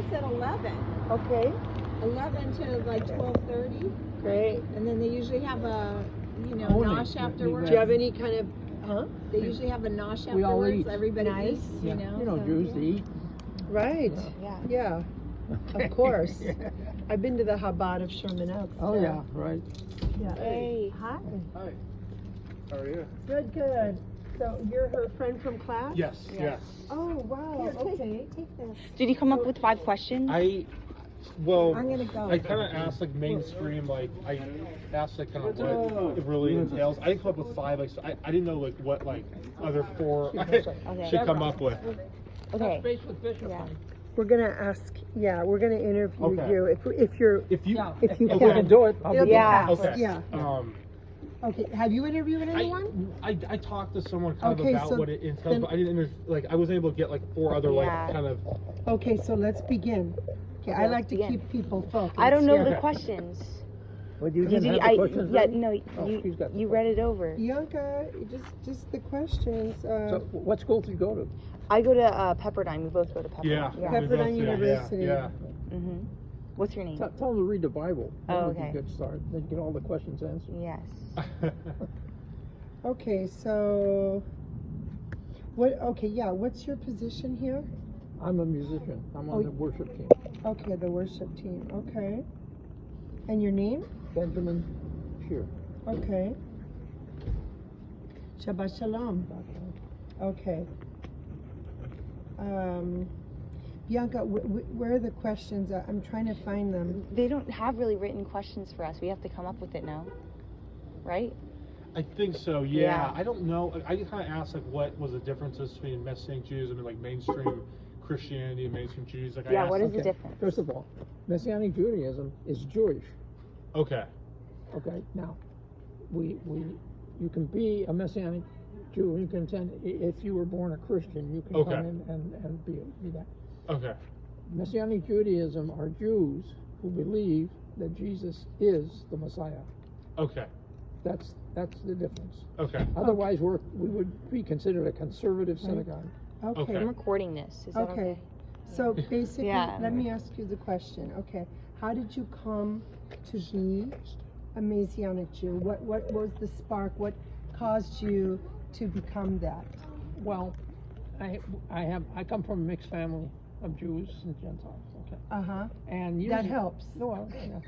starts at 11. Okay. 11 to like 12:30. Great. And then they usually have a, nosh afterwards. Do you have any kind of, They usually have a nosh We all afterwards. eat. Everybody Nice. eats, Yeah. you know. You know, so, Jews, yeah. they eat. Right. Yeah. Yeah. Of course. I've been to the Chabad of Sherman Oaks. Oh, too. yeah, right. Yeah. Hey. Hi. Hi. How are you? Good, good. So you're her friend from class? Yes, yes. Oh, wow. Okay. Take this. Did you come up with 5 questions? Well, I'm gonna go. I kind of asked like mainstream, like I asked like kind of what it really entails. I didn't come up with 5, like so I didn't know like what like other 4 I should come up with. Okay. Face with Bishop. Yeah. We're gonna ask. Yeah, we're gonna interview Okay. you if you're. If you, If you If Okay. we can do it, I'll It'll be be Yeah. fast. Okay. Yeah. Okay. Have you interviewed anyone? I talked to someone kind Okay, of about so what it entails, then- but I didn't I wasn't able to get like 4 other like Yeah. kind of. Okay, so let's begin. Okay, I let's like to begin. keep people focused. I don't know yeah. the questions. Well, you Did didn't you? have the questions Yeah, ready? no, Oh, she's got the you read it over. Bianca, just the questions. So, what school did you go to? I go to Pepperdine. We both go to Pepperdine. Yeah. Yeah. Pepperdine we both did, University. Yeah. Mhm. What's your name? Tell them to read the Bible. That Oh, would be okay. a good start. They'd get all the questions answered. Yes. Yeah. Okay, so what? Okay, yeah. What's your position here? I'm a musician. I'm on Oh. the worship team. Okay, the worship team. Okay. And your name? Benjamin Shear. Okay. Shabbat Shalom. Okay. Bianca, where are the questions? I'm trying to find them. They don't have really written questions for us. We have to come up with it now. Right? I think so. Yeah. Yeah. I don't know. I kind of asked like what was the differences between Messianic Jews and like mainstream Christianity and mainstream Jews. Like I Yeah, asked, what is the Okay. difference? First of all, Messianic Judaism is Jewish. Okay. Okay, now, you can be a Messianic Jew. You can attend, if you were born a Christian, you can Okay. come in and be that. Okay. Messianic Judaism are Jews who believe that Jesus is the Messiah. Okay. That's the difference. Okay. Otherwise, we would be considered a conservative synagogue. Okay. Okay. I'm recording this. Is that Okay. okay? So basically, Yeah. let me ask you the question. Okay. How did you come to be a Messianic Jew? What was the spark? What caused you to become that? Well, I come from a mixed family of Jews and Gentiles. Okay, Uh-huh. and That usually- helps. Well, yeah.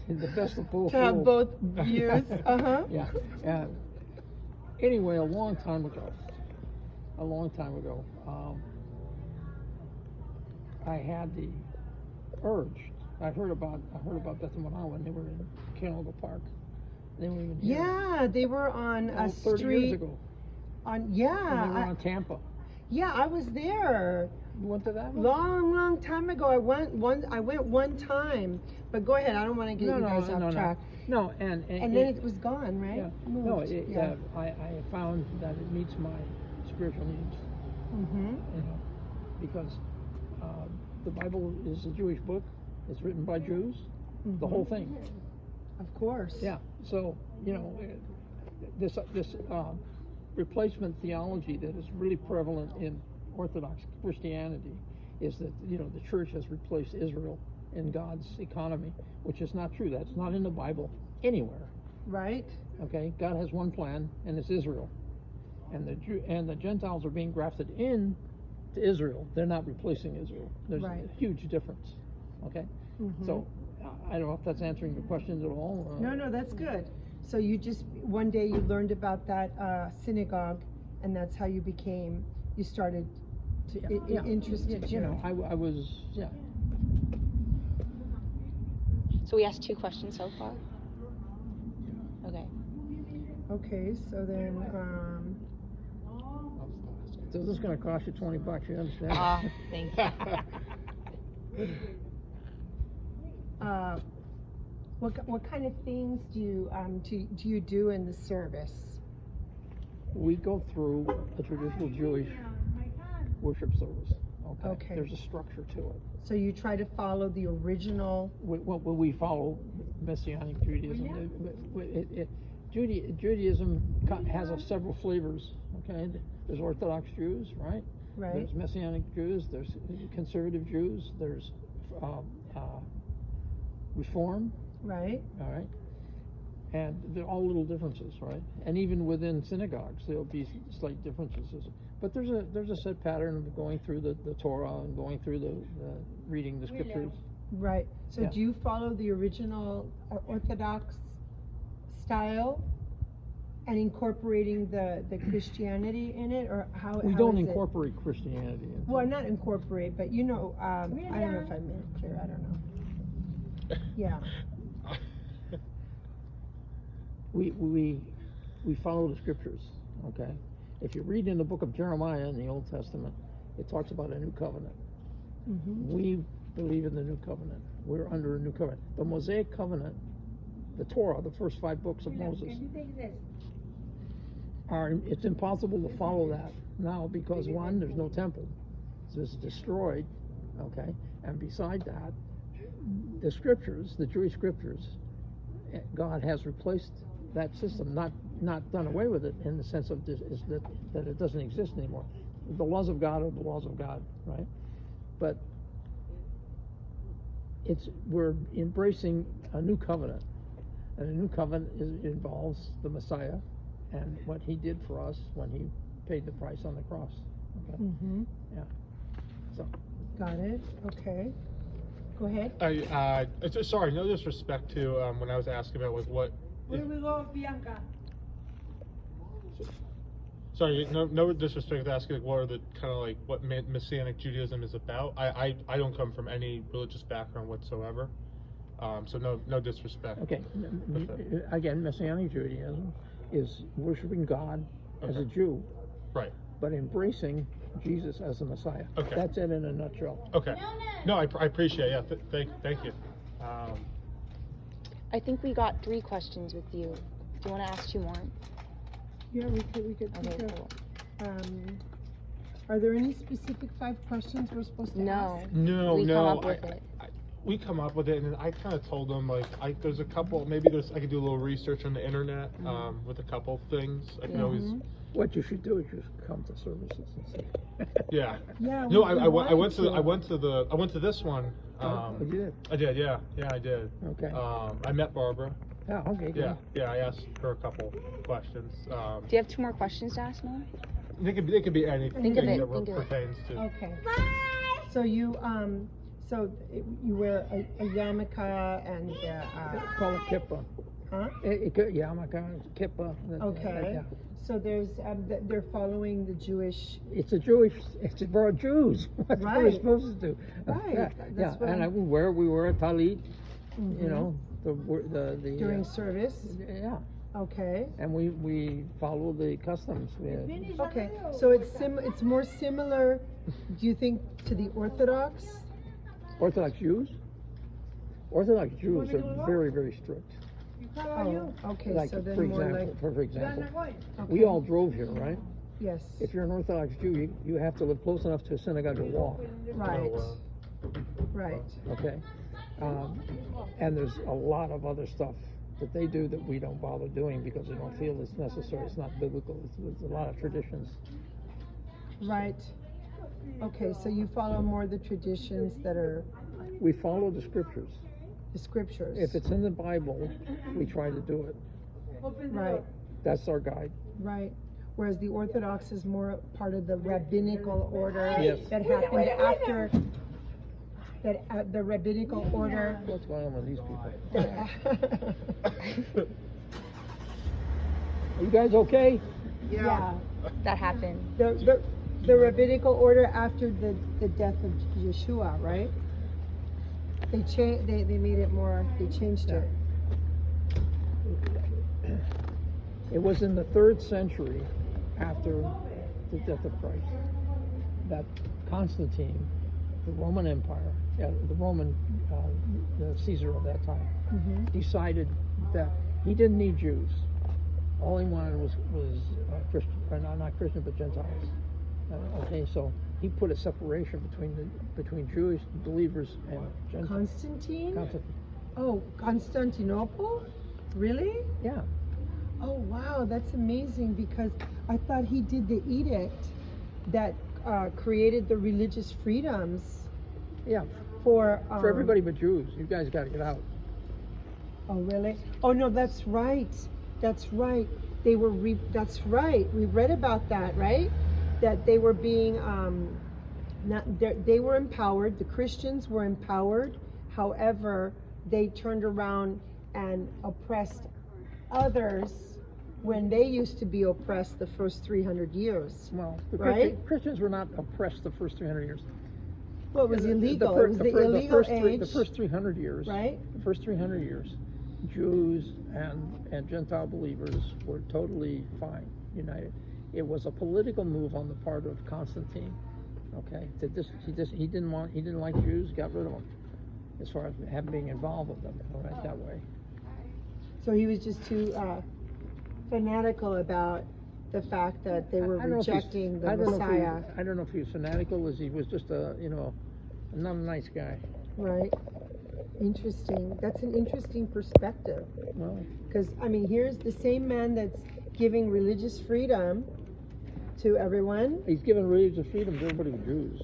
In the best of both To have worlds. both views. Uh-huh. Yeah. And anyway, a long time ago, I had the urge. I heard about Beth and Manawa when they were in Canoga Park. They were even here. Yeah, they were on a 30 street. years ago. On When they were on Tampa. yeah, I was there. You went to that one? Long time ago. I went one time. But go ahead. I don't want to get you guys off track. No, and And then it was gone, right? yeah. Moved. No, yeah. I found that it meets my spiritual needs. Mm-hmm. You know, because the Bible is a Jewish book. It's written by Jews. The whole thing. Of course. Yeah. So you know, this replacement theology that is really prevalent in Orthodox Christianity is that the church has replaced Israel in God's economy, which is not true. That's not in the Bible anywhere. Right. Okay, God has one plan, and it's Israel, and the Gentiles are being grafted in to Israel. They're not replacing Israel. There's Right. a huge difference. Okay, so I don't know if that's answering your questions at all. No, that's good. So you just one day you learned about that synagogue, and that's how you started to interested. You know, I was So we asked 2 questions so far? Okay. Okay, so then So this is going to cost you $20. You understand? Thank you. what kind of things do you do in the service? We go through a traditional Jewish worship service. Okay. There's a structure to it. So you try to follow the original. We follow Messianic Judaism. Judaism has several flavors. Okay, there's Orthodox Jews, right? Right. There's Messianic Jews, there's conservative Jews, there's Reform, Right. all right? And they're all little differences, right? And even within synagogues, there'll be slight differences. But there's a set pattern of going through the Torah and going through the reading the scriptures. Right. So Yeah. do you follow the original Orthodox style and incorporating the Christianity in it, or how? We how don't is it? incorporate Christianity into Well, not incorporate, but you know, I don't know if I made it clear. I don't know. Yeah. we follow the scriptures, okay? If you read in the book of Jeremiah in the Old Testament, it talks about a new covenant. Mm-hmm. We believe in the new covenant. We're under a new covenant. The Mosaic covenant, the Torah, the first 5 books of Moses, it's impossible to follow that now because one, there's no temple. So it's destroyed, okay? And beside that, the scriptures, the Jewish scriptures, God has replaced that system, not done away with it in the sense of this, is that it doesn't exist anymore. The laws of God are the laws of God, right? But we're embracing a new covenant, and a new covenant involves the Messiah and what He did for us when He paid the price on the cross. Okay? Mm-hmm. Yeah. So. Got it. Okay. Go ahead. It's just, sorry, no disrespect to when I was asking about like what. Where we go, Bianca? Sorry, no disrespect to asking like, what are the kind of like what Messianic Judaism is about. I don't come from any religious background whatsoever, so no disrespect. Okay. Again, Messianic Judaism is worshiping God as a Okay. Jew, Right. but embracing Jesus as the Messiah. Okay. That's it in a nutshell. Okay. No, I appreciate it. Yeah. Thank you. I think we got 3 questions with you. Do you want to ask 2 more? Yeah, we could. Okay, cool. Are there any specific 5 questions we're supposed to No. ask? No, We no. come up with it. We come up with it, and then I kind of told them like there's a couple. Maybe I could do a little research on the internet with a couple things. I can always. What you should do is just come to services and see. Yeah. Yeah. No, we I went wanted to I went to this one. Oh, you did? I did. Yeah, I did. Okay. I met Barbara. Yeah, okay, good. Yeah. I asked her a couple questions. Do you have 2 more questions to ask, Noah? They could be anything Think of it, that think of it. pertains to. Okay. So you you wear a yarmulke and Call it kippah. huh? Yarmulke, kippah. Okay. Yeah. So there's they're following the Jewish. It's for Jews. What are we Right. supposed to do? Right, Yeah, that's what and I'm- we wear a talit. Mhm. You know, the During service. yeah, Okay. and we follow the customs. Okay. So it's more similar. Do you think to the Orthodox? Orthodox Jews. Orthodox Jews are very, very strict. Oh, okay. Like so then for more example, like for example, okay. we all drove here, right? Yes. If you're an Orthodox Jew, you have to live close enough to a synagogue to walk. Right. So, Right. Okay, and there's a lot of other stuff that they do that we don't bother doing because we don't feel it's necessary. It's not biblical. There's a lot of traditions. Right. Okay. So you follow more the traditions that are We follow the scriptures. the scriptures. If it's in the Bible, we try to do it. right. That's our guide. Right. Whereas the Orthodox is more part of the rabbinical order Yes. that happened after that the rabbinical order. What's going on with these people? that- Are you guys okay? yeah. That happened. The rabbinical order after the death of Yeshua, right? They made it more. They changed it. It was in the 3rd century after the death of Christ that Constantine, the Roman Empire, the Roman the Caesar of that time, decided that he didn't need Jews. All he wanted was Christian, not Christian, but Gentiles. Okay, so he put a separation between Jewish believers and Gentiles. Constantine? Oh, Constantinople? Really? Yeah. Oh wow, that's amazing because I thought he did the edict that created the religious freedoms Yeah, for everybody but Jews. You guys got to get out. Oh, really? Oh, no, that's right. That's right. They were, that's right. We read about that, right? That they were being, they were empowered. The Christians were empowered. However, they turned around and oppressed others when they used to be oppressed the first 300 years. Well, the Right? Christians were not oppressed the first 300 years. Well, it was illegal. The It was the illegal age. The first 300 years, Right? The first 300 years, Jews and Gentile believers were totally fine, united. It was a political move on the part of Constantine. Okay, he didn't like Jews, got rid of them, as far as being involved with them. All right, that way. So he was just too fanatical about the fact that they were rejecting the Messiah. I don't know if he was fanatical, as he was just not a nice guy. Right. Interesting. That's an interesting perspective. Well, Because, I mean, here's the same man that's giving religious freedom to everyone. he's given religious freedom to everybody but Jews.